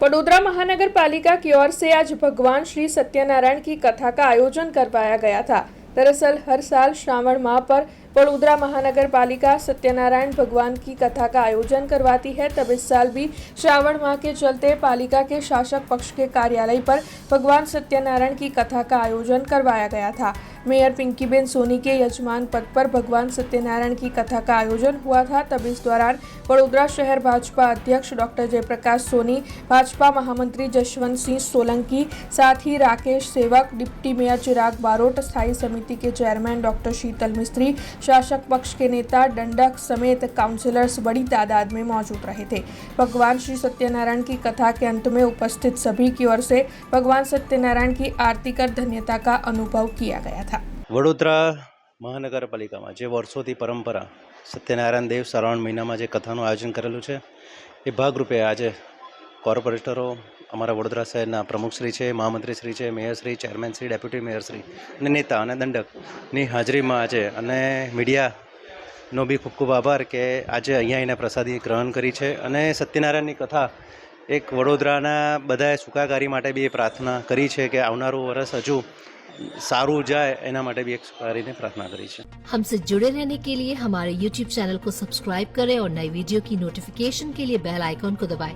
वडोदरा महानगर पालिका की ओर से आज भगवान श्री सत्यनारायण की कथा का आयोजन करवाया गया था। दरअसल हर साल श्रावण माह पर वडोदरा महानगर पालिका सत्यनारायण भगवान की कथा का आयोजन करवाती है। तब इस साल भी श्रावण माह के चलते पालिका के शासक पक्ष के कार्यालय पर भगवान सत्यनारायण की कथा का आयोजन करवाया गया था। मेयर पिंकीबेन सोनी के यजमान पद पर भगवान सत्यनारायण की कथा का आयोजन हुआ था। तब इस दौरान वडोदरा शहर भाजपा अध्यक्ष डॉक्टर जयप्रकाश सोनी, भाजपा महामंत्री जशवंत सिंह सोलंकी, साथ ही राकेश सेवक, डिप्टी मेयर चिराग बारोट, स्थायी समिति के चेयरमैन डॉक्टर शीतल मिस्त्री, शासक पक्ष के नेता दंडक समेत काउंसिलर्स बड़ी तादाद में मौजूद रहे थे। भगवान श्री सत्यनारायण की कथा के अंत में उपस्थित सभी की ओर से भगवान सत्यनारायण की आरती कर धन्यता का अनुभव किया गया था। વડોદરા મહાનગરપાલિકામાં જે વર્ષોથી પરંપરા સત્યનારાયણ દેવ શ્રાવણ મહિનામાં જે કથાનું આયોજન કરેલું છે એ ભાગરૂપે આજે કોર્પોરેટરો, અમારા વડોદરા શહેરના પ્રમુખશ્રી છે, મહામંત્રીશ્રી છે, મેયરશ્રી, ચેરમેનશ્રી, ડેપ્યુટી મેયરશ્રી અને નેતા અને દંડકની હાજરીમાં આજે અને મીડિયાનો બી ખૂબ ખૂબ આભાર કે આજે અહીંયા એને પ્રસાદી ગ્રહણ કરી છે અને સત્યનારાયણની કથા એક વડોદરાના બધાએ સુખાકારી માટે બી પ્રાર્થના કરી છે કે આવનારું વર્ષ હજુ सारू जाए एना माटे भी एक सुखारीने प्रार्थना करी है। हमसे जुड़े रहने के लिए हमारे YouTube चैनल को सब्सक्राइब करें और नई वीडियो की नोटिफिकेशन के लिए बेल आइकॉन को दबाएं।